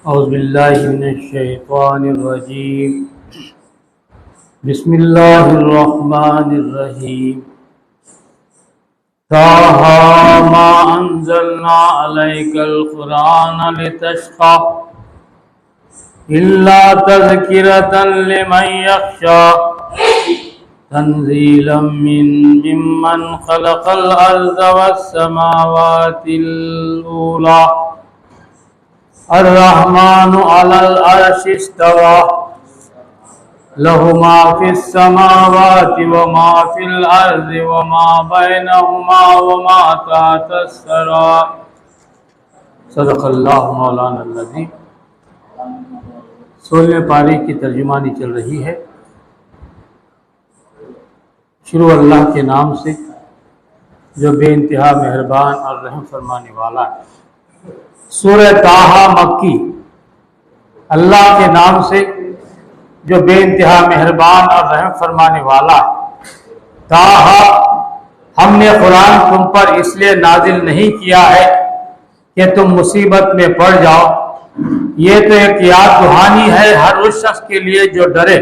اعوذ باللہ من الشیطان الرجیم بسم اللہ الرحمن الرحیم طٰہٰ ما انزلنا علیک القرآن لتشقى الا تذکرۃ لمن یخشی تنزیلا ممن خلق الارض والسماوات العلی الرحمن علی العرش استوى له ما في السماوات وما في الأرض وما بينهما وما تحت الثرى صدق اللہ مولانا العظیم۔ 16ویں پارے کی ترجمانی چل رہی ہے۔ شروع اللہ کے نام سے جو بے انتہا مہربان اور رحم فرمانے والا ہے۔ سورہ طٰہٰ مکی، اللہ کے نام سے جو بے انتہا مہربان اور رحم فرمانے والا ہے۔ طٰہٰ، ہم نے قرآن تم پر اس لیے نازل نہیں کیا ہے کہ تم مصیبت میں پڑ جاؤ، یہ تو ایک یاد دہانی ہے ہر اس شخص کے لیے جو ڈرے۔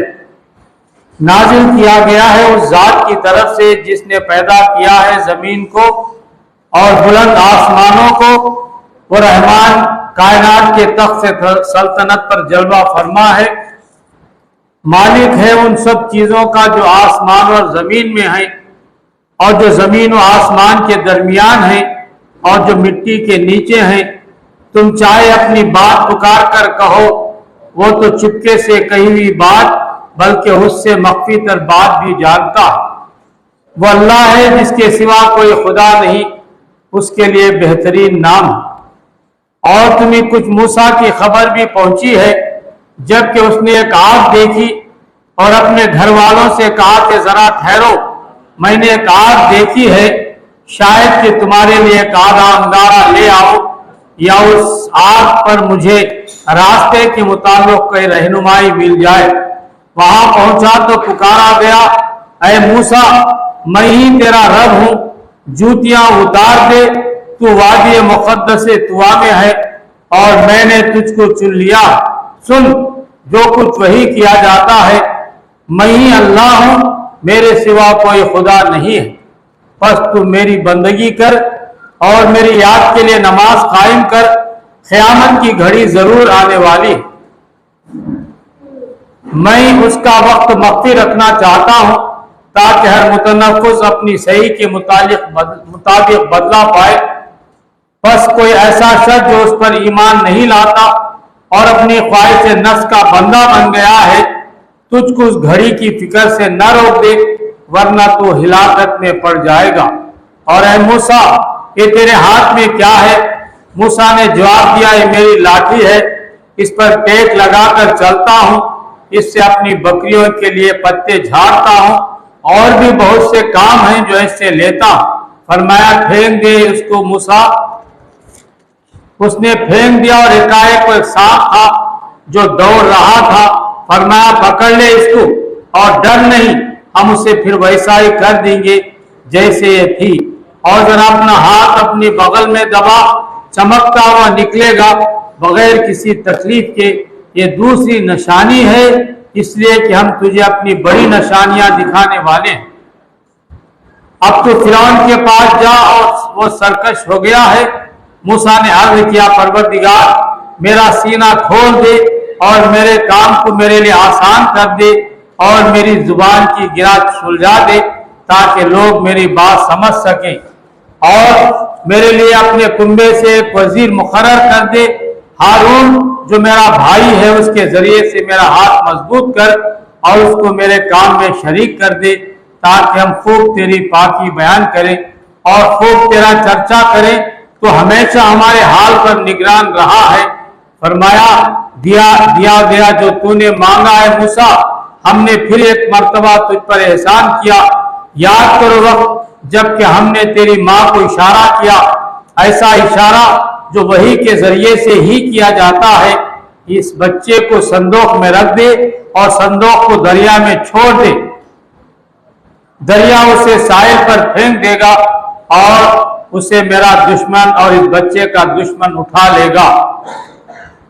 نازل کیا گیا ہے اس ذات کی طرف سے جس نے پیدا کیا ہے زمین کو اور بلند آسمانوں کو۔ وہ رحمان کائنات کے تخت سے سلطنت پر جلوہ فرما ہے، مالک ہے ان سب چیزوں کا جو آسمان اور زمین میں ہیں اور جو زمین و آسمان کے درمیان ہیں اور جو مٹی کے نیچے ہیں۔ تم چاہے اپنی بات پکار کر کہو، وہ تو چپکے سے کہی ہوئی بات بلکہ اس سے مخفی تر بات بھی جانتا ہے۔ وہ اللہ ہے جس کے سوا کوئی خدا نہیں، اس کے لیے بہترین نام ہے۔ اور تمہیں کچھ موسیٰ کی خبر بھی پہنچی ہے جبکہ اس نے ایک آگ دیکھی اور اپنے گھر والوں سے کہا کہ ذرا ٹھہرو، میں نے ایک آگ دیکھی ہے، شاید کہ تمہارے لیے ایک آدھا انگارہ لے آؤ یا اس آگ پر مجھے راستے کے متعلق کوئی رہنمائی مل جائے۔ وہاں پہنچا تو پکارا گیا، اے موسیٰ، میں ہی تیرا رب ہوں، جوتیاں اتار دے، تو وادی مقدس طویٰ میں ہے اور میں نے تجھ کو چن لیا۔ سن جو کچھ وحی کیا جاتا ہے، میں ہی اللہ ہوں، میرے سوا کوئی خدا نہیں ہے۔ پس تو میری بندگی کر اور میری یاد کے لیے نماز قائم کر، قیامت کی گھڑی ضرور آنے والی ہے۔ میں اس کا وقت مخفی رکھنا چاہتا ہوں تاکہ ہر متنفس اپنی صحیح کے مطابق بدلہ پائے۔ بس کوئی ایسا شخص جو اس پر ایمان نہیں لاتا اور اپنی خواہش نفس کا بندہ بن گیا ہے، تجھ کو اس گھڑی کی فکر سے نہ روک دے ورنہ تو ہلاکت میں پڑ جائے گا۔ اور اے موسیٰ، یہ تیرے ہاتھ میں کیا ہے؟ موسیٰ نے جواب دیا، یہ میری لاٹھی ہے، اس پر ٹیک لگا کر چلتا ہوں، اس سے اپنی بکریوں کے لیے پتے جھاڑتا ہوں اور بھی بہت سے کام ہیں جو اس سے لیتا ہوں۔ فرمایا پھینک دے اس کو موسیٰ۔ اس نے پھینک دیا اور ایک سانپ تھا جو دوڑ رہا تھا۔ فرمایا پکڑ لے اس کو اور ڈر نہیں، ہم اسے پھر ویسا ہی کر دیں گے جیسے یہ تھی۔ اور ذرا اپنا ہاتھ اپنی بغل میں دبا، چمکتا ہوا نکلے گا بغیر کسی تکلیف کے۔ یہ دوسری نشانی ہے، اس لیے کہ ہم تجھے اپنی بڑی نشانیاں دکھانے والے ہیں۔ اب تو فرعون کے پاس جا اور وہ سرکش ہو گیا ہے۔ موسیٰ نے عرض کیا، پروردگار میرا سینہ کھول دے اور میرے کام کو میرے لیے آسان کر دے اور میری زبان کی گرا سلجھا دے تاکہ لوگ میری بات سمجھ سکیں، اور میرے لیے اپنے کنبے سے ایک وزیر مقرر کر دے۔ ہارون جو میرا بھائی ہے اس کے ذریعے سے میرا ہاتھ مضبوط کر اور اس کو میرے کام میں شریک کر دے تاکہ ہم خوب تیری پاکی بیان کریں اور خوب تیرا چرچا کریں۔ تو ہمیشہ ہمارے حال پر نگران رہا ہے۔ فرمایا دیا گیا جو تو نے مانگا ہے موسیٰ، ہم نے پھر ایک مرتبہ تجھ پر احسان کیا۔ یاد کرو وقت جب کہ ہم نے تیری ماں کو اشارہ کیا، ایسا اشارہ جو وحی کے ذریعے سے ہی کیا جاتا ہے، اس بچے کو صندوق میں رکھ دے اور صندوق کو دریا میں چھوڑ دے، دریا اسے ساحل پر پھینک دے گا اور اسے میرا دشمن اور اس بچے کا دشمن اٹھا لے گا۔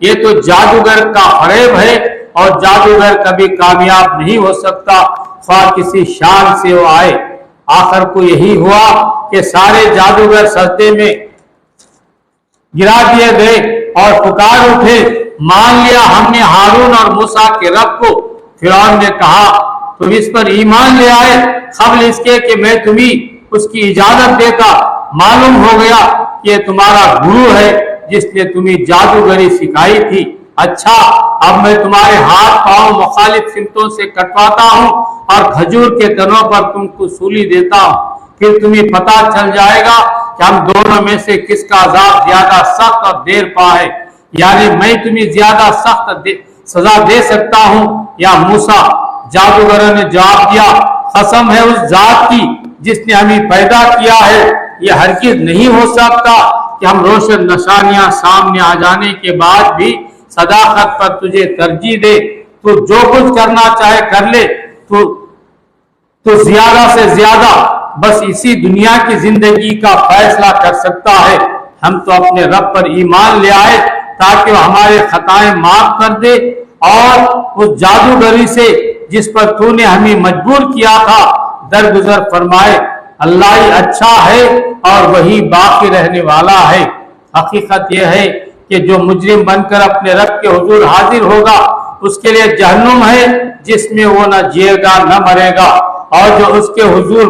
یہ تو جادوگر کا فریب ہے اور جادوگر کبھی کامیاب نہیں ہو سکتا خواہ کسی شان سے وہ آئے۔ آخر کو یہی ہوا کہ سارے جادوگر سجدے میں گرا دیے گئے اور پکار اٹھے، مان لیا ہم نے ہارون اور موسیٰ کے رب کو۔ فرعون نے کہا تم اس پر ایمان لے آئے قبل اس کے کہ میں تمہیں اس کی اجازت دیتا۔ معلوم ہو گیا کہ یہ تمہارا گرو ہے جس نے تمہیں جادوگری سکھائی تھی۔ اچھا اب میں تمہارے ہاتھ پاؤں مخالف سمتوں سے کٹواتا ہوں اور کھجور کے تنوں پر تم کو سولی دیتا ہوں، پھر تمہیں پتا چل جائے گا کہ ہم دونوں میں سے کس کا عذاب زیادہ سخت اور دیر پا ہے، یعنی میں تمہیں زیادہ سخت سزا دے سکتا ہوں یا موسیٰ۔ جادوگروں نے جواب دیا قسم ہے اس ذات کی جس نے ہمیں پیدا کیا ہے، یہ ہرگز نہیں ہو سکتا کہ ہم روشن نشانیاں سامنے آ جانے کے بعد بھی صداقت پر تجھے ترجیح دے۔ تو جو کچھ کرنا چاہے کر لے، تو زیادہ سے زیادہ بس اسی دنیا کی زندگی کا فیصلہ کر سکتا ہے۔ ہم تو اپنے رب پر ایمان لے آئے تاکہ وہ ہمارے خطائیں معاف کر دے اور اس جادوگری سے جس پر تو نے ہمیں مجبور کیا تھا درگزر فرمائے۔ اللہ ہی اچھا ہے اور وہی باقی رہنے والا ہے۔ حقیقت یہ ہے کہ جو مجرم بن کر اپنے رب کے حضور حاضر ہوگا اس کے لیے جہنم ہے جس میں وہ نہ جیے گا نہ مرے گا، اور جو اس کے حضور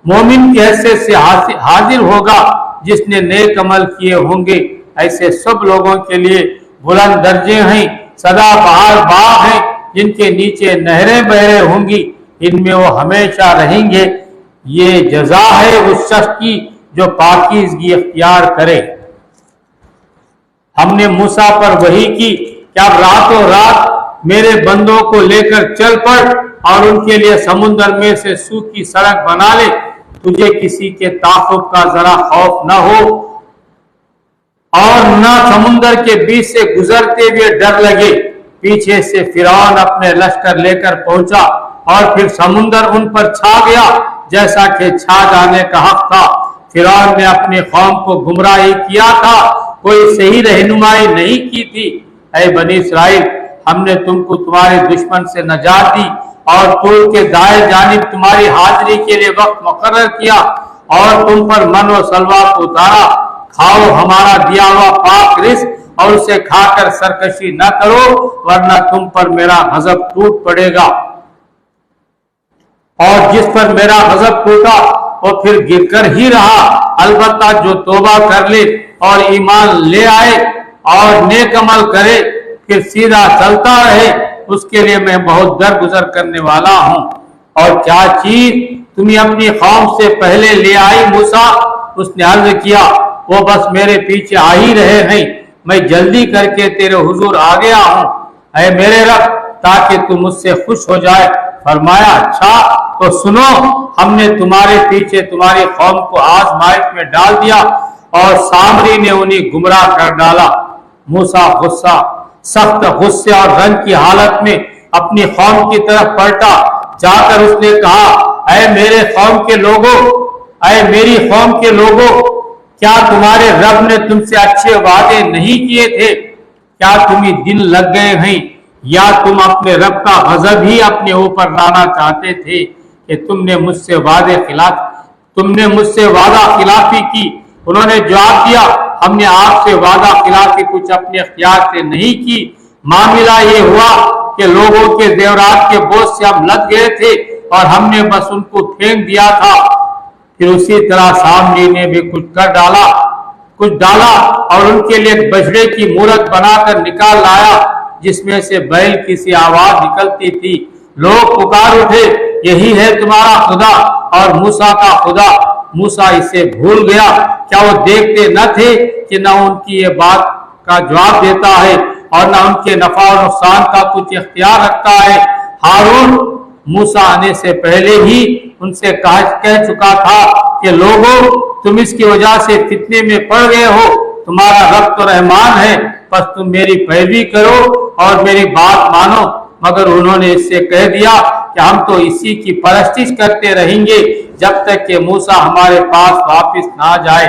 مومن کی حیثیت سے حاضر ہوگا جس نے نیک عمل کیے ہوں گے، ایسے سب لوگوں کے لیے بلند درجے ہیں، سدا بہار باغ ہیں جن کے نیچے نہریں بہ رہی ہوں گی، ان میں وہ ہمیشہ رہیں گے۔ یہ جزا ہے اس شخص کی جو پاکیزگی اختیار کرے۔ ہم نے موسیٰ پر وحی کی کہ اب راتوں رات میرے بندوں کو لے کر چل پڑ اور ان کے لیے سمندر میں سے سوکھی سڑک بنا لے، تجھے کسی کے تعاقب کا ذرا خوف نہ ہو اور نہ سمندر کے بیچ سے گزرتے ہوئے ڈر لگے۔ پیچھے سے فرعون اپنے لشکر لے کر پہنچا اور پھر سمندر ان پر چھا گیا جیسا کہ چھا جانے کا حق تھا۔ فرعون نے اپنی قوم کو گمراہی کیا تھا، کوئی صحیح رہنمائی نہیں کی تھی۔ اے بنی اسرائیل، ہم نے تم کو تمہارے دشمن سے نجات دی اور طور کے دائیں جانب تمہاری حاضری کے لیے وقت مقرر کیا اور تم پر من و سلوہ کو اتارا۔ کھاؤ ہمارا دیا ہوا پاک رزق اور اسے کھا کر سرکشی نہ کرو ورنہ تم پر میرا غضب ٹوٹ پڑے گا، اور جس پر میرا غضب ٹوٹا وہ پھر گر کر ہی رہا۔ البتہ جو توبہ کر لے اور ایمان لے آئے اور نیک عمل کرے پھر سیدھا چلتا رہے، اس کے لیے میں بہت درگزر کرنے والا ہوں۔ اور کیا چیز تمہیں اپنی قوم سے پہلے لے آئی موسیٰ؟ اس نے عرض کیا وہ بس میرے پیچھے آ ہی رہے ہیں، میں جلدی کر کے تیرے حضور آ گیا ہوں اے میرے رب تاکہ تم مجھ سے خوش ہو جائے۔ فرمایا اچھا تو سنو، ہم نے تمہارے پیچھے تمہاری قوم کو آزمائش میں ڈال دیا اور سامری نے انہیں گمراہ کر ڈالا۔ موسیٰ سخت غصے اور رنج کی حالت میں اپنی قوم کی طرف پلٹا، جا کر اس نے کہا اے میری قوم کے لوگوں، کیا تمہارے رب نے تم سے اچھے وعدے نہیں کیے تھے؟ کیا تمہیں دن لگ گئے ہیں یا تم اپنے رب کا غضب ہی اپنے اوپر لانا چاہتے تھے کہ تم نے مجھ سے وعدہ خلافی کی؟ انہوں نے جواب دیا ہم نے آپ سے وعدہ خلافی کچھ اپنے اختیار سے نہیں کی، معاملہ یہ ہوا کہ لوگوں کے زیورات کے بوجھ سے ہم لد گئے تھے اور ہم نے بس ان کو پھینک دیا تھا۔ پھر اسی طرح سامری نے بھی کچھ ڈالا اور ان کے لیے ایک بچڑے کی مورت بنا کر نکال لایا جس میں سے بیل کی سی آواز نکلتی تھی۔ لوگ پکار اٹھے یہی ہے تمہارا خدا اور موسیٰ کا خدا۔ موسیٰ اسے بھول گیا، کیا وہ دیکھتے نہ تھے کہ نہ ان کی یہ بات کا جواب دیتا ہے اور نہ ان کے نفع و نقصان کا کچھ اختیار رکھتا ہے۔ ہارون موسیٰ آنے سے پہلے ہی ان سے کہہ چکا تھا کہ لوگوں تم اس کی وجہ سے فتنے میں پڑ گئے ہو، تمہارا رب تو رحمان ہے، پس تم میری پیروی کرو اور میری بات مانو۔ مگر انہوں نے اس سے کہہ دیا کہ ہم تو اسی کی پرستش کرتے رہیں گے جب تک کہ موسیٰ ہمارے پاس واپس نہ جائے۔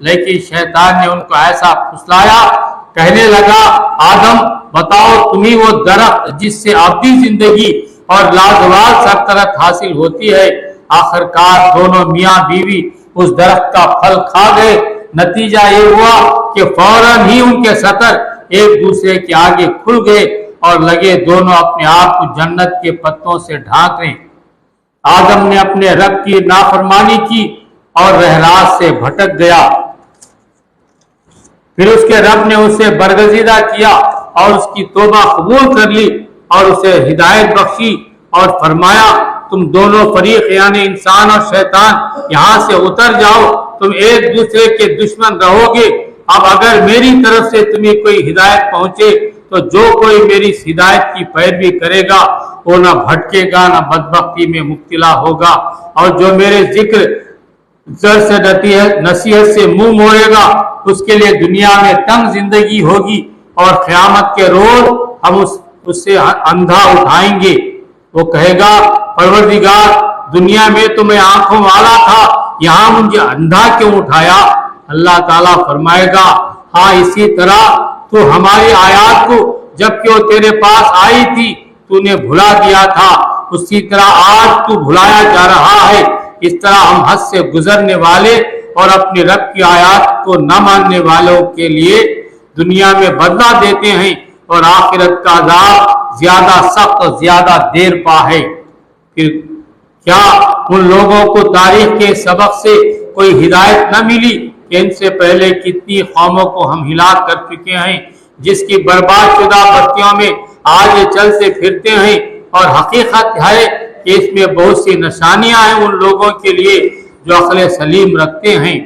لیکن شیطان نے ان کو ایسا پھسلایا، کہنے لگا آدم بتاؤ تمہیں وہ درخت جس سے ابدی زندگی اور لازوال سرطرت حاصل ہوتی ہے۔ آخرکار دونوں میاں بیوی اس درخت کا پھل کھا گئے۔ نتیجہ یہ ہوا کہ فوراً ہی ان کے سطر ایک دوسرے کے آگے کھل گئے اور لگے دونوں اپنے آپ کو جنت کے پتوں سے ڈھانکنے۔ آدم نے اپنے رب کی نافرمانی کی اور راہ سے بھٹک گیا۔ پھر اس کے رب نے اسے برگزیدہ کیا اور اس کی توبہ قبول کر لی اور اسے ہدایت بخشی اور فرمایا تم دونوں فریق یعنی انسان اور شیطان یہاں سے اتر جاؤ، تم ایک دوسرے کے دشمن رہو گے۔ اب اگر میری طرف سے تمہیں کوئی ہدایت پہنچے تو جو کوئی میری ہدایت کی پیروی کرے گا وہ نہ بھٹکے گا نہ بدبختی میں مبتلا ہوگا، اور جو میرے ذکر سے نصیحت سے منہ موڑے گا اس کے لیے دنیا میں تنگ زندگی ہوگی، اور قیامت کے روز ہم اس سے اندھا اٹھائیں گے۔ وہ کہے گا پروردگار دنیا میں تو میں آنکھوں والا تھا، یہاں مجھے اندھا کیوں اٹھایا؟ اللہ تعالیٰ فرمائے گا ہاں اسی طرح تو ہماری آیات کو جبکہ وہ تیرے پاس آئی تھی تو نے بھلا دیا تھا، اسی طرح آج تو بھلایا جا رہا ہے۔ اس طرح ہم حد سے گزرنے والے اور اپنے رب کی آیات کو نہ ماننے والوں کے لیے دنیا میں بدلہ دیتے ہیں، اور آخرت کا عذاب زیادہ سخت اور زیادہ دیر پا ہے۔ پھر کیا ان لوگوں کو تاریخ کے سبق سے کوئی ہدایت نہ ملی کہ ان سے پہلے کتنی قوموں کو ہم ہلاک کر چکے ہیں، جس کی برباد شدہ بستیوں میں آج یہ چلتے پھرتے ہیں، اور حقیقت ہے کہ اس میں بہت سی نشانیاں ہیں ان لوگوں کے لیے جو عقل سلیم رکھتے ہیں۔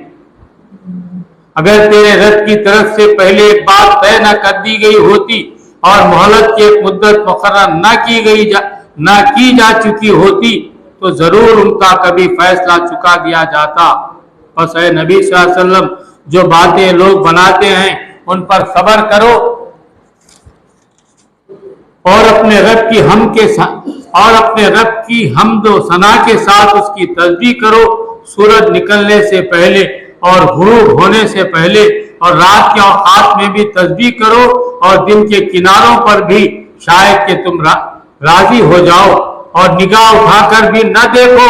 اگر تیرے رب کی طرف سے پہلے ایک بات طے نہ کر دی گئی ہوتی اور مہلت کی ایک مدت مقرر نہ کی جا چکی ہوتی تو ضرور ان کا کبھی فیصلہ چکا دیا جاتا۔ بس اے نبی صلی اللہ علیہ وسلم جو باتیں لوگ بناتے ہیں ان پر صبر کرو اور اپنے رب کی حمد و ثنا کے ساتھ اس کی تسبیح کرو، سورج نکلنے سے پہلے اور غروب ہونے سے پہلے، اور رات کے اوقات میں بھی تسبیح کرو، اور دن کے کناروں پر بھی شاید کہ تم راضی ہو جاؤ، اور نگاہ اٹھا کر بھی نہ دیکھو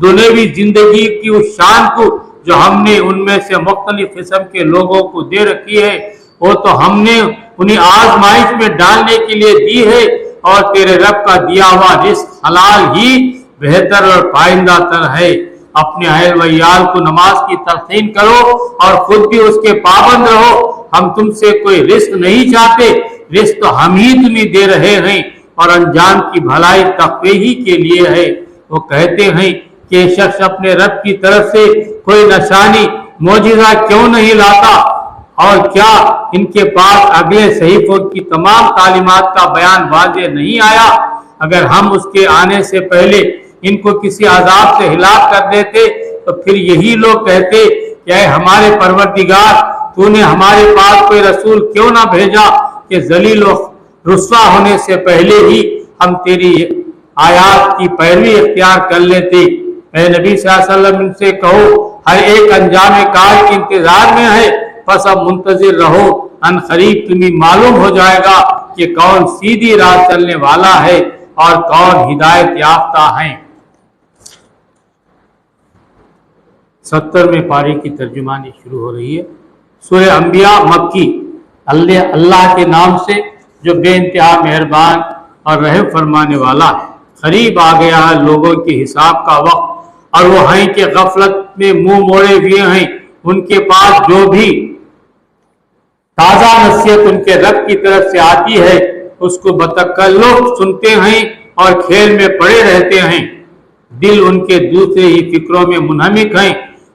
دنیوی زندگی کی اس شان کو جو ہم نے ان میں سے مختلف قسم کے لوگوں کو دے رکھی ہے، وہ تو ہم نے انہیں آزمائش میں ڈالنے کے لیے دی ہے، اور تیرے رب کا دیا ہوا رزق حلال ہی بہتر اور پائندہ تر ہے۔ اپنے اہل و عیال کو نماز کی تلقین کرو اور خود بھی اس کے پابند رہو، ہم تم سے کوئی رزق نہیں چاہتے، رزق تو ہم ہی تمہیں دے رہے ہیں، اور انجام کی بھلائی تقوی ہی کے لیے ہے۔ وہ کہتے ہیں کہ شخص اپنے رب کی طرف سے کوئی نشانی معجزہ کیوں نہیں لاتا، اور کیا ان کے پاس اگلے صحیفوں کی تمام تعلیمات کا بیان واضح نہیں آیا؟ اگر ہم اس کے آنے سے پہلے ان کو کسی عذاب سے ہلاک کر دیتے تو پھر یہی لوگ کہتے کہ اے ہمارے پروردگار تو نے ہمارے پاس کوئی رسول کیوں نہ بھیجا کہ ذلیل و رسوا ہونے سے پہلے ہی ہم تیری آیات کی پیروی اختیار کر لیتے۔ اے نبی صلی اللہ علیہ وسلم ان سے کہو ہر ایک انجام کار کے انتظار میں ہے، پس اب منتظر رہو، ان قریب تمہیں معلوم ہو جائے گا کہ کون سیدھی راہ چلنے والا ہے اور کون ہدایت یافتہ ہیں۔ 70ویں پارے کی ترجمانی شروع ہو رہی ہے۔ سورہ انبیاء مکی۔ اللہ کے نام سے جو بے انتہا مہربان اور رحم فرمانے والا ہے۔ قریب آ گیا ہے لوگوں کے حساب کا وقت، اور وہ ہیں کہ غفلت میں منہ موڑے ہوئے ہیں، ان کے پاس جو بھی تازہ نصیحت ان کے رب کی طرف سے آتی ہے اس کو بتکلف سنتے ہیں اور کھیل میں پڑے رہتے ہیں، دل ان کے دوسرے ہی فکروں میں منہمک ہیں،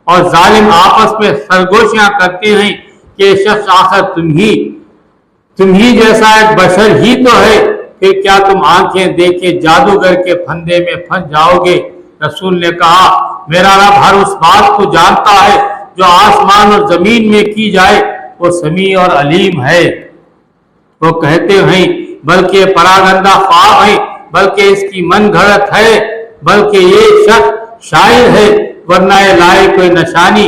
اور ظالم آپس میں سرگوشیاں کرتے ہیں کہ شخص آخر تم ہی جیسا ایک بشر ہی تو ہے، پھر کیا تم آنکھیں دیکھے جادوگر کے پھندے میں پھنس جاؤ گے؟ رسول نے کہا میرا رب ہر اس بات کو جانتا ہے جو آسمان اور زمین میں کی جائے، وہ سمیع اور علیم ہے۔ وہ کہتے ہیں بلکہ پراگندہ خواب ہے، بلکہ اس کی من گھڑت ہے، بلکہ یہ شخص شاعر ہے، ورنہ یہ لائے کوئی نشانی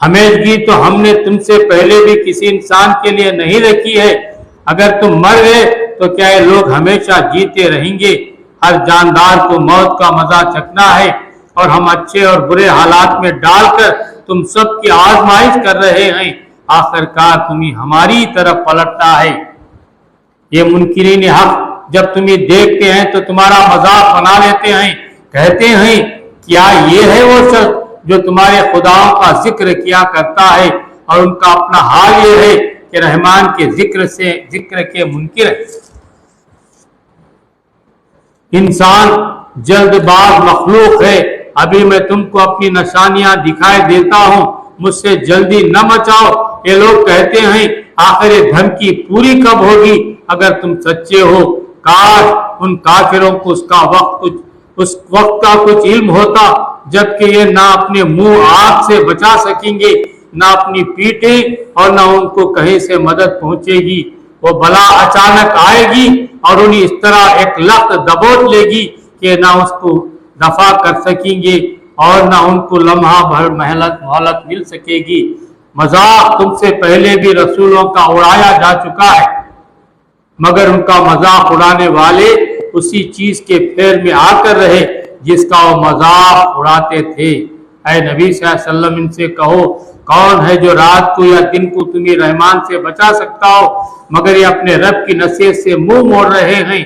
ہمیشگی تو ہم نے تم سے پہلے بھی کسی انسان کے لیے نہیں رکھی ہے۔ اگر تم مر گئے تو کیا یہ لوگ ہمیشہ جیتے رہیں گے؟ ہر جاندار کو موت کا مزہ چکھنا ہے، اور ہم اچھے اور برے حالات میں ڈال کر تم سب کی آزمائش کر رہے ہیں، آخر کار تمہیں ہماری طرف پلٹتا ہے۔ یہ منکرین حق جب تمہیں دیکھتے ہیں تو تمہارا مذاق بنا لیتے ہیں، کہتے ہیں کیا یہ ہے وہ شخص جو تمہارے خداؤں کا ذکر کیا کرتا ہے، اور ان کا اپنا حال یہ ہے کہ رحمان کے ذکر کے منکر ہے۔ انسان جلد باز مخلوق ہے، ابھی میں تم کو اپنی نشانیاں دکھائی دیتا ہوں، مجھ سے جلدی نہ مچاؤ۔ یہ لوگ کہتے ہیں آخر یہ دھمکی پوری کب ہوگی؟ اگر تم سچے ہو، کاش ان کافروں کو اس وقت کا کچھ علم ہوتا جبکہ یہ نہ اپنے منہ آگ سے بچا سکیں گے، نہ اپنی پیٹیں، اور نہ ان کو کہیں سے مدد پہنچے گی۔ وہ بلا اچانک آئے گی اور انہیں اس طرح ایک لخت دبوچ لے گی کہ نہ اس کو دفع کر سکیں گے اور نہ ان کو لمحہ بھر مہلت مل سکے گی۔ مذاق تم سے پہلے بھی رسولوں کا اڑایا جا چکا ہے، مگر ان کا مذاق اڑانے والے اسی چیز کے پھیر میں آ کر رہے جس کا وہ مذاق اڑاتے تھے۔ اے نبی صلی اللہ علیہ وسلم ان سے کہو، کون ہے جو رات کو یا دن کو تمہیں رحمان سے بچا سکتا ہو مگر یہ اپنے رب کی نصیحت سے منہ موڑ رہے ہیں؟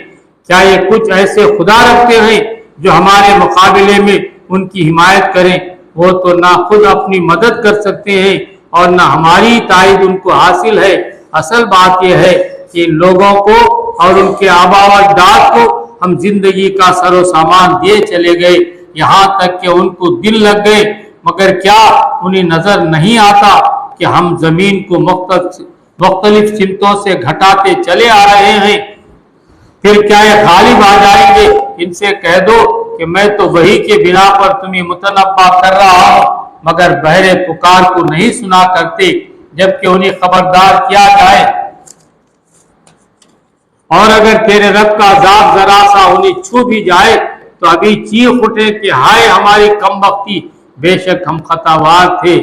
کیا یہ کچھ ایسے خدا رکھتے ہیں جو ہمارے مقابلے میں ان کی حمایت کریں؟ وہ تو نہ خود اپنی مدد کر سکتے ہیں اور نہ ہماری تائید ان کو حاصل ہے۔ اصل بات یہ ہے کہ ان لوگوں کو اور ان کے آباء و اجداد کو ہم زندگی کا سر و سامان دیے چلے گئے، یہاں تک کہ ان کو دل لگ گئے، مگر کیا انہیں نظر نہیں آتا کہ ہم زمین کو مختلف سمتوں سے گھٹاتے چلے آ رہے ہیں؟ پھر کیا یہ غالب آ جائیں گے؟ ان سے کہہ دو کہ میں تو وحی کے بنا پر تمہیں متنبہ کر رہا ہوں، مگر بہرے پکار کو نہیں سنا کرتے جبکہ انہیں خبردار کیا جائے۔ اور اگر تیرے رب کا عذاب ذرا سا انہیں چھو بھی جائے تو ابھی چیخ اٹھے کہ ہائے ہماری کم بختی، بے شک ہم خطاوار تھے۔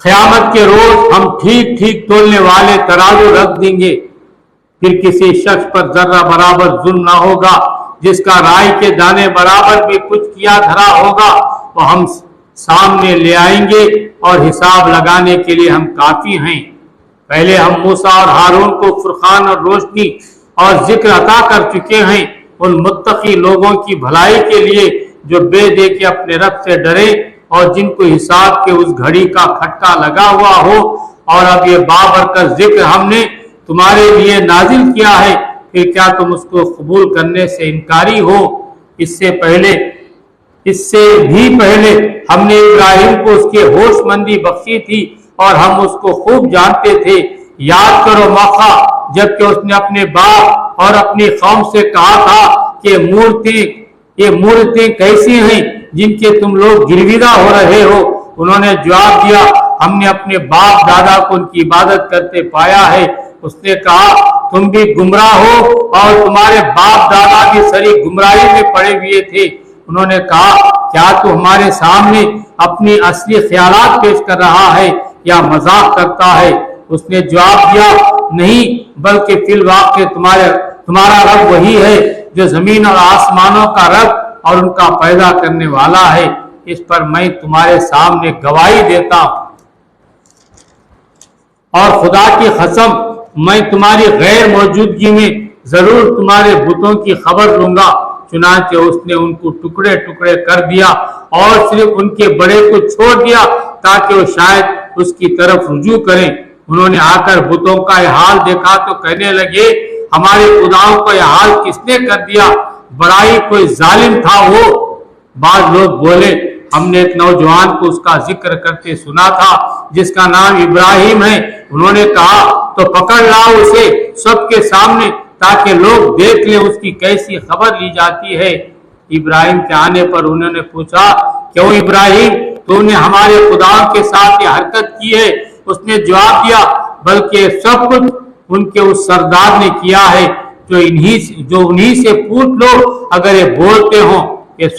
قیامت کے روز ہم ٹھیک ٹھیک تولنے والے ترازو رکھ دیں گے، پھر کسی شخص پر ذرہ برابر ظلم نہ ہوگا، جس کا رائی کے دانے برابر بھی کچھ کیا دھرا ہوگا وہ ہم سامنے لے آئیں گے، اور حساب لگانے کے لیے ہم کافی ہیں۔ پہلے ہم موسیٰ اور ہارون کو فرقان اور روشنی اور ذکر عطا کر چکے ہیں، ان متقی لوگوں کی بھلائی کے لیے جو بے دیکھے اپنے رب سے ڈرے اور جن کو حساب کے اس گھڑی کا کھٹکا لگا ہوا ہو۔ اور اب یہ بابرکت ذکر ہم نے تمہارے لیے نازل کیا ہے، پھر کیا تم اس کو قبول کرنے سے انکاری ہو؟ اس سے بھی پہلے ہم نے ابراہیم کو اس کی ہوش مندی بخشی تھی اور ہم اس کو خوب جانتے تھے۔ یاد کرو موقع جب کہ اس نے اپنے باپ اور اپنی قوم سے کہا تھا کہ یہ مورتیں کیسی ہیں جن کے تم لوگ گرویدہ ہو رہے ہو؟ انہوں نے جواب دیا ہم نے اپنے باپ دادا کو ان کی عبادت کرتے پایا ہے۔ اس نے کہا تم بھی گمراہ ہو اور تمہارے باپ دادا بھی سری گمراہی میں پڑے ہوئے تھے۔ انہوں نے کہا کیا تو ہمارے سامنے اپنی اصلی خیالات پیش کر رہا ہے یا مذاق کرتا ہے؟ اس نے جواب دیا نہیں، بلکہ فی الواقع تمہارا رب وہی ہے جو زمین اور آسمانوں کا رب اور ان کا پیدا کرنے والا ہے، اس پر میں تمہارے سامنے گواہی دیتا ہوں۔ اور خدا کی قسم میں تمہاری غیر موجودگی میں ضرور تمہارے بتوں کی خبر لوں گا۔ چنانچہ اس نے ان کو ٹکڑے ٹکڑے کر دیا اور صرف ان کے بڑے کو چھوڑ دیا تاکہ وہ شاید اس کی طرف رجوع کریں۔ انہوں نے آ کر بتوں کا یہ حال دیکھا تو کہنے لگے ہمارے خداؤں کو یہ حال کس نے کر دیا؟ بڑا ہی کوئی ظالم تھا وہ۔ بعض لوگ بولے ہم نے ایک نوجوان کو اس کا ذکر کرتے سنا تھا جس کا نام ابراہیم ہے۔ انہوں نے کہا تو پکڑ لاؤ اسے سب کے سامنے تاکہ لوگ دیکھ لیں اس کی کیسی خبر لی جاتی ہے۔ ابراہیم کے آنے پر انہوں نے پوچھا کیوں ابراہیم تو نے ہمارے خداؤں کے ساتھ یہ حرکت کی ہے؟ اس نے جواب دیا بلکہ سب کچھ ان کے اس سردار نے کیا ہے، جو انہی سے پوچھ لو اگر یہ بولتے ہوں۔ یہ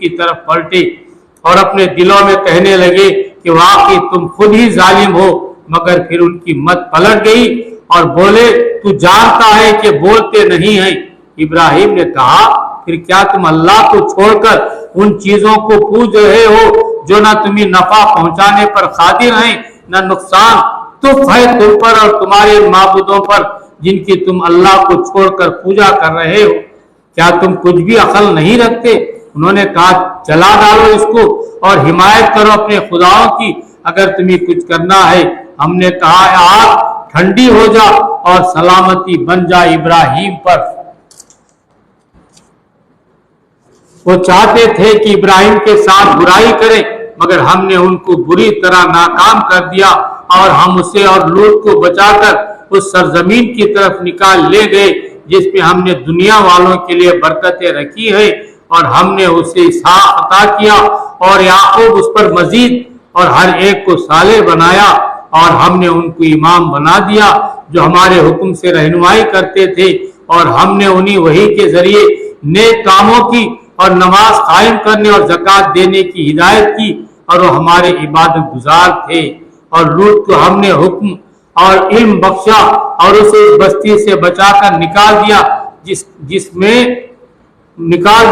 کی طرف پلٹے اور اپنے دلوں میں کہنے لگے کہ واقعی تم خود ہی ظالم ہو، مگر پھر ان کی مت پلٹ گئی اور بولے تو جانتا ہے کہ بولتے نہیں ہیں۔ ابراہیم نے کہا پھر کیا تم اللہ کو چھوڑ کر ان چیزوں کو پوج رہے ہو جو نہ تمہیں نفع پہنچانے پر قادر ہیں نہ نقصان؟ تف ہے تم پر اور تمہارے معبودوں پر جن کی تم اللہ کو چھوڑ کر پوجا کر رہے ہو، کیا تم کچھ بھی عقل نہیں رکھتے؟ انہوں نے کہا جلا ڈالو اس کو اور حمایت کرو اپنے خداؤں کی اگر تمہیں کچھ کرنا ہے۔ ہم نے کہا آگ ٹھنڈی ہو جا اور سلامتی بن جا ابراہیم پر۔ وہ چاہتے تھے کہ ابراہیم کے ساتھ برائی کریں، مگر ہم نے ان کو بری طرح ناکام کر دیا اور ہم اسے اور لوط کو بچا کر اس سرزمین کی طرف نکال لے گئے جس میں ہم نے دنیا والوں کے لیے برکتیں رکھی ہے، اور ہم نے اسے اسحاق عطا کیا اور یعقوب اس پر مزید، اور ہر ایک کو صالح بنایا، اور ہم نے ان کو امام بنا دیا جو ہمارے حکم سے رہنمائی کرتے تھے، اور ہم نے انہیں وحی کے ذریعے نیک کاموں کی اور نماز قائم کرنے اور زکوٰۃ دینے کی ہدایت کی، اور وہ ہمارے عبادت گزار تھے۔ اور لوط کو ہم نے حکم اور علم بخشا اور اسے اس بستی سے بچا کر نکال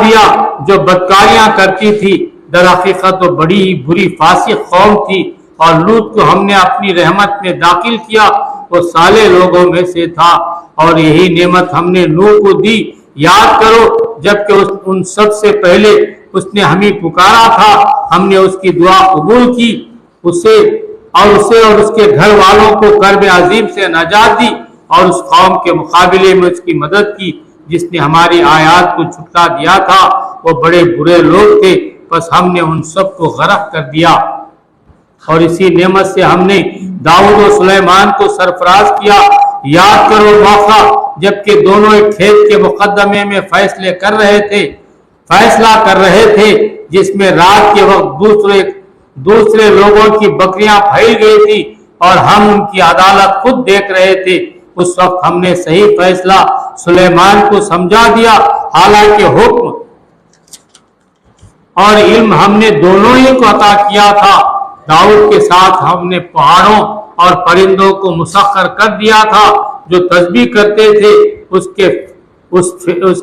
دیا جو بدکاریاں کرتی تھی، در حقیقت وہ بڑی ہی بری فاسق قوم تھی۔ اور لوط کو ہم نے اپنی رحمت میں داخل کیا، وہ صالح لوگوں میں سے تھا، اور یہی نعمت ہم نے نوح کو دی۔ یاد کرو جبکہ ان سب سے پہلے اس نے ہمیں پکارا تھا، ہم نے اس کی دعا قبول کی، اسے اور اس کے گھر والوں کو کرب عظیم سے نجات دی، اور اس قوم کے مقابلے میں اس کی مدد کی جس نے ہماری آیات کو جھٹلا دیا تھا۔ وہ بڑے برے لوگ تھے، بس ہم نے ان سب کو غرق کر دیا۔ اور اسی نعمت سے ہم نے داؤد و سلیمان کو سرفراز کیا۔ یاد کرو موقع جبکہ دونوں ایک کھیت کے مقدمے میں فیصلہ کر رہے تھے، جس میں رات کے وقت دوسرے لوگوں کی بکریاں پھیل گئی تھی اور ہم ان کی عدالت خود دیکھ رہے تھے۔ اس وقت ہم نے صحیح فیصلہ سلیمان کو سمجھا دیا، حالانکہ حکم اور علم ہم نے دونوں ہی کو عطا کیا تھا۔ داؤد کے ساتھ ہم نے پہاڑوں اور پرندوں کو مسخر کر دیا تھا جو تسبیح کرتے تھے، اس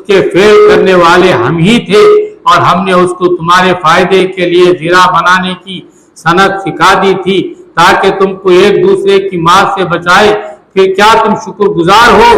کے فعل کرنے والے ہم ہی تھے، اور ہم نے اس کو تمہارے فائدے کے لیے زرہ بنانے کی صنعت سکھا دی تھی تاکہ تم کو ایک دوسرے کی مار سے بچائے۔ پھر کیا تم شکر گزار ہو؟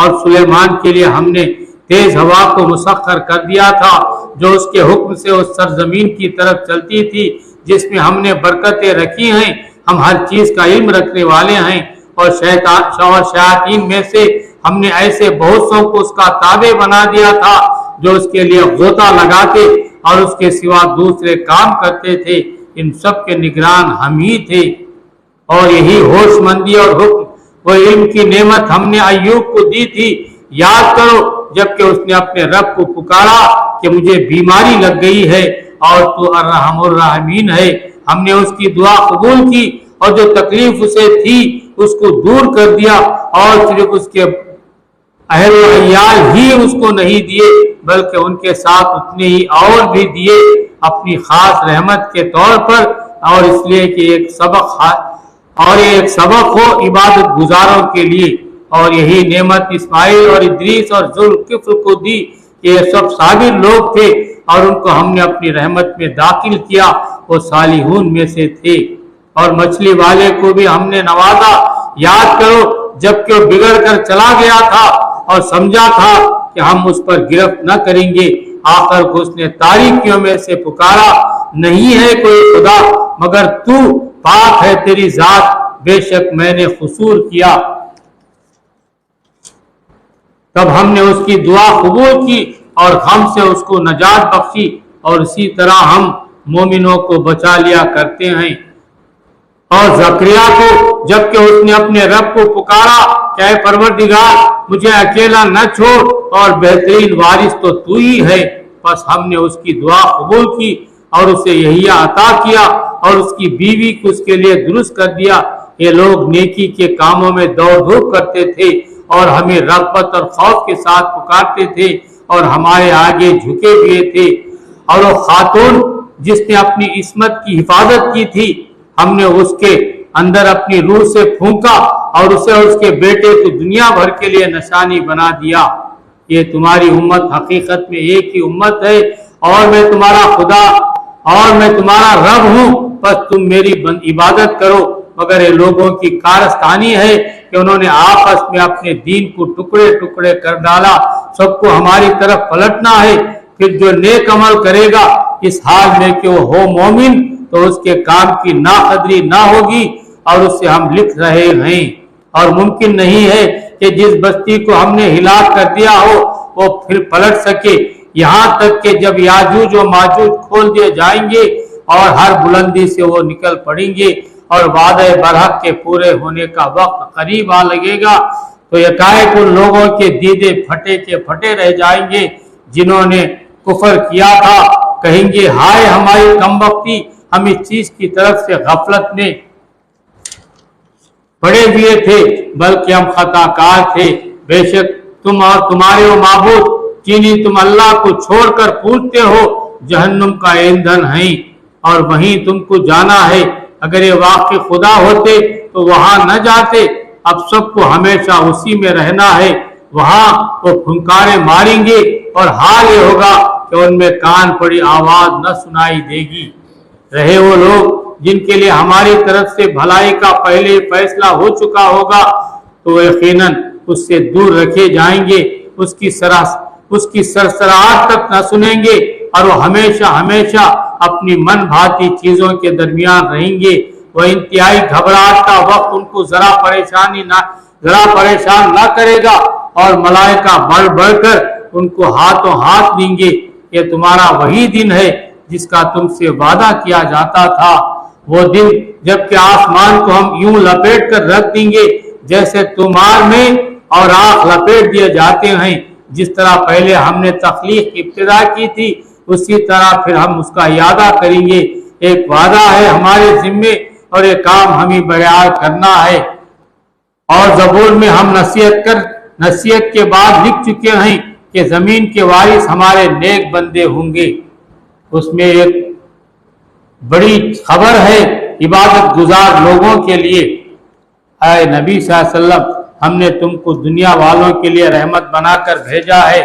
اور سلیمان کے لیے ہم نے تیز ہوا کو مسخر کر دیا تھا جو اس کے حکم سے اس سرزمین کی طرف چلتی تھی جس میں ہم نے برکتیں رکھی ہیں۔ ہم ہر چیز کا علم رکھنے والے ہیں، اور شیاطین میں سے ہم نے ایسے بہت سو کو اس کا تابع بنا دیا تھا جو اس کے لیے غوطہ لگاتے اور اس کے سوا دوسرے کام کرتے تھے۔ ان سب کے نگران ہم ہی تھے۔ اور یہی ہوش مندی اور حکم و علم کی نعمت ہم نے ایوب کو دی تھی۔ یاد کرو جبکہ اس نے اپنے رب کو پکارا کہ مجھے بیماری لگ گئی ہے اور تو الرحم الراحمین ہے۔ ہم نے اس کی دعا قبول کی اور جو تکلیف اسے تھی اس کو دور کر دیا، اور صرف اس کے اہل و عیال ہی اس کو نہیں دیے بلکہ ان کے ساتھ اتنے ہی اور بھی دیے اپنی خاص رحمت کے طور پر، اور اس لیے کہ ایک سبق ہو عبادت گزاروں کے لیے۔ اور یہی نعمت اسماعیل اور ادریس اور ذوالکفل کو دی کہ یہ سب صابر لوگ تھے، اور ان کو ہم نے اپنی رحمت میں داخل کیا، وہ صالحون میں سے تھے۔ اور مچھلی والے کو بھی ہم نے نوازا۔ یاد کرو جبکہ وہ بگڑ کر چلا گیا تھا اور سمجھا تھا کہ ہم اس پر گرفت نہ کریں گے، آخر کو اس نے تاریکیوں میں سے پکارا، نہیں ہے کوئی خدا مگر تو، پاک ہے تیری ذات، بے شک میں نے قصور کیا۔ تب ہم نے اس کی دعا قبول کی اور غم سے اس کو نجات بخشی، اور اسی طرح ہم مومنوں کو بچا لیا کرتے ہیں۔ اور زکریا کو جبکہ اس نے اپنے رب کو پکارا کہ اے پروردگار مجھے اکیلا نہ چھوڑ، اور بہترین وارث تو ہی ہے، بس ہم نے اس کی دعا قبول کی اور اسے یحییٰ عطا کیا، اور اس کی بیوی کو اس کے لیے درست کر دیا۔ یہ لوگ نیکی کے کاموں میں دوڑ دھوپ کرتے تھے اور ہمیں رغبت اور خوف کے ساتھ پکارتے تھے، اور ہمارے آگے جھکے ہوئے تھے، اور وہ خاتون جس نے اپنی عصمت کی حفاظت کی تھی، ہم نے اس کے اندر اپنی روح سے پھونکا اور اسے اور اس کے بیٹے کو دنیا بھر کے لیے نشانی بنا دیا۔ یہ تمہاری امت حقیقت میں ایک ہی امت ہے، اور میں تمہارا خدا اور میں تمہارا رب ہوں، بس تم میری عبادت کرو۔ مگر یہ لوگوں کی کارستانی ہے کہ انہوں نے آپس میں اپنے دین کو ٹکڑے ٹکڑے کر ڈالا۔ سب کو ہماری طرف پلٹنا ہے۔ پھر جو نیک عمل کرے گا اس حال میں کہ وہ ہو مومن، تو اس کے کام کی ناقدری نہ ہوگی، اور اسے ہم لکھ رہے ہیں۔ اور ممکن نہیں ہے کہ جس بستی کو ہم نے ہلاک کر دیا ہو وہ پھر پلٹ سکے، یہاں تک کہ جب یاجوج و ماجوج کھول دیے جائیں گے اور ہر بلندی سے وہ نکل پڑیں گے، اور وعدہ برحق کے پورے ہونے کا وقت قریب آ لگے گا، تو یکایک ان لوگوں کے دیدے پھٹے کے پھٹے رہ جائیں گے جنہوں نے کفر کیا تھا۔ کہیں گے ہائے ہماری کم بختی، ہم اس چیز کی طرف سے غفلت میں پڑے ہوئے تھے، بلکہ ہم خطا کار تھے۔ بے شک تم اور تمہارے وہ معبود جنہیں تم اللہ کو چھوڑ کر پوجتے ہو جہنم کا ایندھن ہیں، اور وہیں تم کو جانا ہے۔ اگر یہ واقعی خدا ہوتے تو وہاں نہ جاتے، اب سب کو ہمیشہ اسی میں رہنا ہے۔ وہاں وہ پھنکارے ماریں گے، اور حال یہ ہوگا کہ ان میں کان پڑی آواز نہ سنائی دے گی۔ رہے وہ لوگ جن کے لیے ہماری طرف سے بھلائی کا پہلے فیصلہ ہو چکا ہوگا، تو یقیناً اس سے دور رکھے جائیں گے، اس کی سرسراہٹ تک نہ سنیں گے، اور وہ ہمیشہ ہمیشہ اپنی من بھاتی چیزوں کے درمیان رہیں گے۔ وہ انتہائی گھبراہٹ کا وقت ان کو ذرا پریشان نہ کرے گا، اور ملائکہ بڑھ بڑھ کر ان کو ہاتھوں ہاتھ دیں گے۔ یہ تمہارا وہی دن ہے جس کا تم سے وعدہ کیا جاتا تھا، وہ دن جب کہ آسمان کو ہم یوں لپیٹ کر رکھ دیں گے جیسے تمہار میں اور آنکھ لپیٹ دیے جاتے ہیں۔ جس طرح پہلے ہم نے تخلیق کی ابتدا کی تھی، اسی طرح پھر ہم اس کا اعادہ کریں گے۔ ایک وعدہ ہے ہمارے ذمے، اور یہ کام ہمیں بیان کرنا ہے۔ اور زبور میں ہم نصیحت کے بعد لکھ چکے ہیں کہ زمین کے وارث ہمارے نیک بندے ہوں گے۔ اس میں ایک بڑی خبر ہے عبادت گزار لوگوں کے لیے۔ اے نبی صلی اللہ علیہ وسلم، ہم نے تم کو دنیا والوں کے لیے رحمت بنا کر بھیجا ہے۔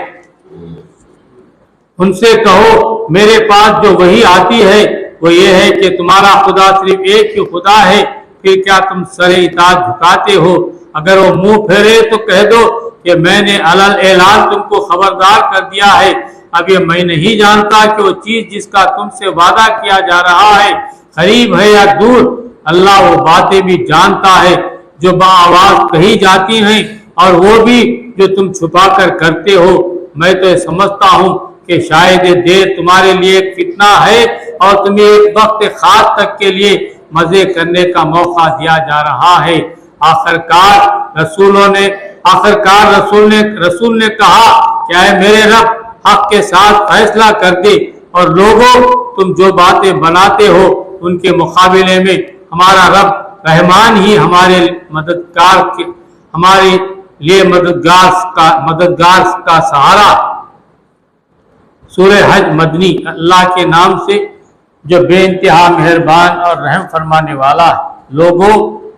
ان سے کہو میرے پاس جو وحی آتی ہے وہ یہ ہے کہ تمہارا خدا صرف ایک ہی خدا ہے، پھر کیا تم سر اطاعت جھکاتے ہو؟ اگر وہ منہ پھیرے تو کہہ دو کہ میں نے علل اعلان تم کو خبردار کر دیا ہے۔ اب یہ میں نہیں جانتا کہ وہ چیز جس کا تم سے وعدہ کیا جا رہا ہے قریب ہے یا دور۔ اللہ وہ باتیں بھی جانتا ہے جو بآواز کہی جاتی ہیں، اور وہ بھی جو تم چھپا کر کرتے ہو۔ میں تو یہ سمجھتا ہوں کہ شاید یہ دیر تمہارے لیے ایک فتنہ ہے، اور تمہیں ایک وقت خاص تک کے لیے مزے کرنے کا موقع دیا جا رہا ہے۔ آخرکار رسول نے کہا کہ اے میرے رب، حق کے ساتھ فیصلہ کر دے، اور لوگوں تم جو باتیں بناتے ہو ان کے مقابلے میں ہمارا رب رحمان ہی ہمارے لیے مددگار کا سہارا۔ سورہ حج مدنی۔ اللہ کے نام سے جو بے انتہا مہربان اور رحم فرمانے والا ہے۔ لوگوں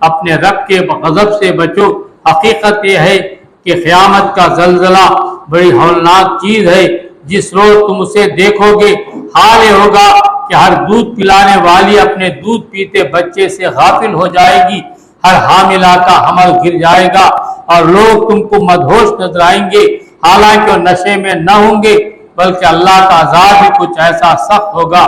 اپنے رب کے غضب سے بچو۔ حقیقت یہ ہے کہ قیامت کا زلزلہ بڑی ہولناک چیز ہے۔ جس روز تم اسے دیکھو گے، حال یہ ہوگا کہ ہر دودھ پلانے والی اپنے دودھ پیتے بچے سے غافل ہو جائے گی، ہر حاملہ کا حمل گر جائے گا، اور لوگ تم کو مدہوش نظر آئیں گے، حالانکہ وہ نشے میں نہ ہوں گے، بلکہ اللہ کا عذاب بھی کچھ ایسا سخت ہوگا۔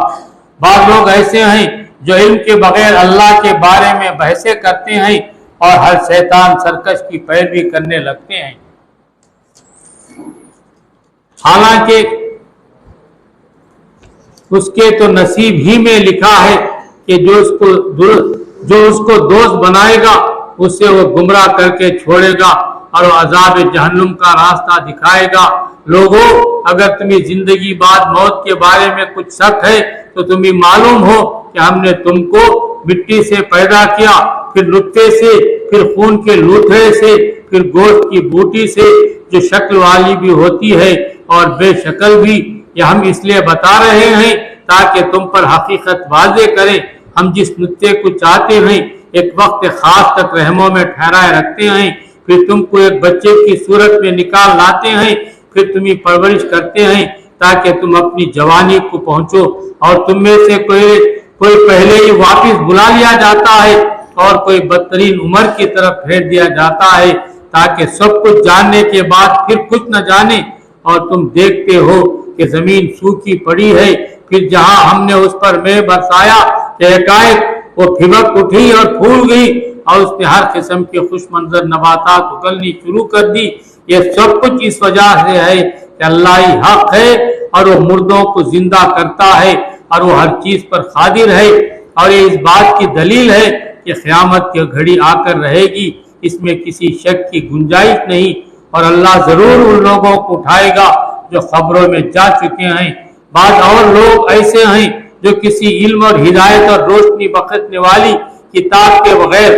بعض لوگ ایسے ہیں جو علم کے بغیر اللہ کے بارے میں بحثیں کرتے ہیں، اور ہر شیطان سرکش کی پیروی کرنے لگتے ہیں، حالانکہ اس کے تو نصیب ہی میں لکھا ہے کہ جو اس کو دوست بنائے گا اسے وہ گمراہ کر کے چھوڑے گا، اور وہ عذاب جہنم کا راستہ دکھائے گا۔ لوگوں اگر تمہیں زندگی بعد موت کے بارے میں کچھ شک ہے تو تمہیں معلوم ہو کہ ہم نے تم کو مٹی سے پیدا کیا، پھر نطفے سے، پھر خون کے لوتھڑے سے، پھر گوشت کی بوٹی سے جو شکل والی بھی ہوتی ہے، اور بے شکل بھی یہ ہم اس لیے بتا رہے ہیں تاکہ تم پر حقیقت واضح کریں۔ ہم جس نقطے کو چاہتے ہیں ایک وقت خاص تک رحموں میں ٹھہرائے رکھتے ہیں، پھر تم کو ایک بچے کی صورت میں نکال لاتے ہیں، پھر تمہیں پرورش کرتے ہیں تاکہ تم اپنی جوانی کو پہنچو، اور تم میں سے کوئی پہلے ہی واپس بلا لیا جاتا ہے اور کوئی بدترین عمر کی طرف پھیر دیا جاتا ہے، تاکہ سب کچھ جاننے کے بعد پھر کچھ نہ جانے۔ اور تم دیکھتے ہو کہ زمین سوکھی پڑی ہے، پھر جہاں ہم نے اس پر مے برسایا کہ ایکائک وہ پھبک اٹھی اور پھول گئی، اور اس نے ہر قسم کے خوش منظر نباتات اگلنی شروع کر دی۔ یہ سب کچھ اس وجہ سے ہے کہ اللہ ہی حق ہے، اور وہ مردوں کو زندہ کرتا ہے، اور وہ ہر چیز پر قادر ہے۔ اور یہ اس بات کی دلیل ہے کہ قیامت کی گھڑی آ کر رہے گی، اس میں کسی شک کی گنجائش نہیں، اور اللہ ضرور ان لوگوں کو اٹھائے گا جو خبروں میں جا چکے ہیں۔ بعض اور لوگ ایسے ہیں جو کسی علم اور ہدایت اور روشنی بخشنے والی کتاب کے بغیر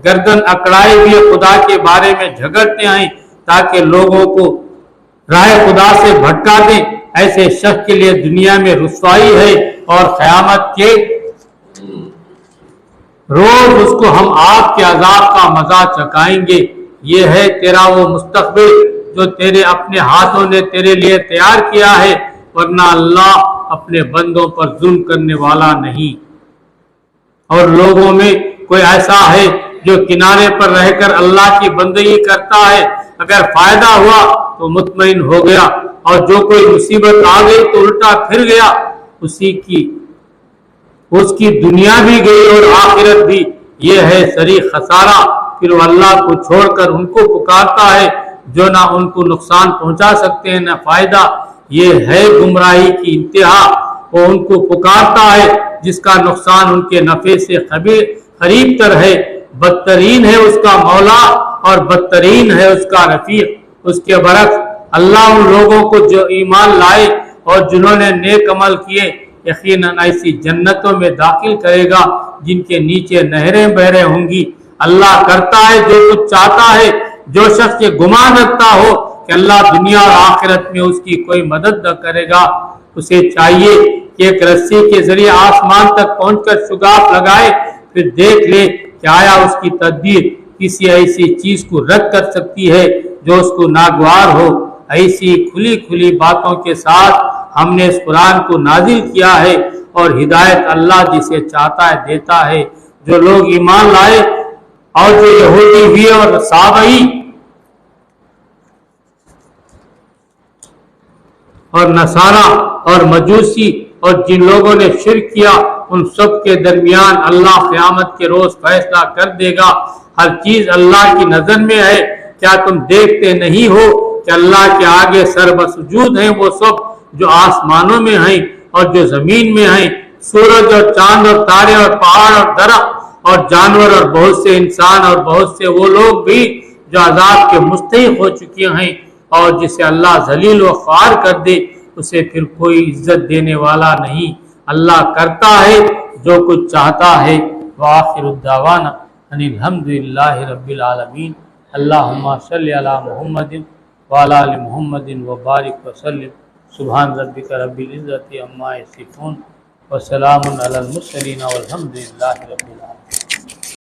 گردن اکڑائے ہوئے خدا کے بارے میں جھگڑتے ہیں تاکہ لوگوں کو راہ خدا سے بھٹکا دیں۔ ایسے شخص کے لیے دنیا میں رسوائی ہے، اور قیامت کے روز اس کو ہم آگ کے عذاب کا مزہ چکھائیں گے۔ یہ ہے تیرا وہ مستقبل جو تیرے اپنے ہاتھوں نے تیرے لیے تیار کیا ہے، ورنہ اللہ اپنے بندوں پر ظلم کرنے والا نہیں۔ اور لوگوں میں کوئی ایسا ہے جو کنارے پر رہ کر اللہ کی بندگی کرتا ہے، اگر فائدہ ہوا تو مطمئن ہو گیا، اور جو کوئی مصیبت آ گئی تو الٹا پھر گیا، اس کی دنیا بھی گئی اور آخرت بھی۔ یہ ہے صریح خسارہ۔ پھر وہ اللہ کو چھوڑ کر ان کو پکارتا ہے جو نہ ان کو نقصان پہنچا سکتے ہیں نہ فائدہ۔ یہ ہے گمراہی کی انتہا۔ وہ ان کو پکارتا ہے جس کا نقصان ان کے نفع سے قریب تر ہے۔ بدترین ہے اس کا مولا اور بدترین ہے اس کا رفیق۔ اس کے برعکس اللہ ان لوگوں کو جو ایمان لائے اور جنہوں نے نیک عمل کیے یقیناً ایسی جنتوں میں داخل کرے گا جن کے نیچے نہریں بہ رہی ہوں گی۔ اللہ کرتا ہے جو کچھ چاہتا ہے۔ جو شخص یہ گمان رکھتا ہو کہ اللہ دنیا اور آخرت میں اس کی کوئی مدد نہ کرے گا، اسے چاہیے کہ ایک رسی کے ذریعے آسمان تک پہنچ کر شگاف لگائے، پھر دیکھ لے کہ آیا اس کی تدبیر کسی ایسی چیز کو رد کر سکتی ہے جو اس کو ناگوار ہو۔ ایسی کھلی کھلی باتوں کے ساتھ ہم نے اس قرآن کو نازل کیا ہے، اور ہدایت اللہ جسے چاہتا ہے دیتا ہے۔ جو لوگ ایمان لائے اور جو یہودی ہوئے اور صابئی اور نصارہ اور مجوسی اور جن لوگوں نے شرک کیا، ان سب کے درمیان اللہ قیامت کے روز فیصلہ کر دے گا۔ ہر چیز اللہ کی نظر میں ہے۔ کیا تم دیکھتے نہیں ہو کہ اللہ کے آگے سربسجود ہیں وہ سب جو آسمانوں میں ہیں اور جو زمین میں ہیں، سورج اور چاند اور تارے اور پہاڑ اور درخت اور جانور اور بہت سے انسان اور بہت سے وہ لوگ بھی جو عذاب کے مستحق ہو چکے ہیں۔ اور جسے اللہ ذلیل و خوار کر دے اسے پھر کوئی عزت دینے والا نہیں۔ اللہ کرتا ہے جو کچھ چاہتا ہے۔ وآخر الدعوانا ان الحمد للہ رب العالمین۔ اللہم صلی علی محمد وعلی آل محمد وبارک وسلم۔ سبحان ربک رب العزت عما یصفون وسلام علی المرسلین والحمد للہ رب العالمین۔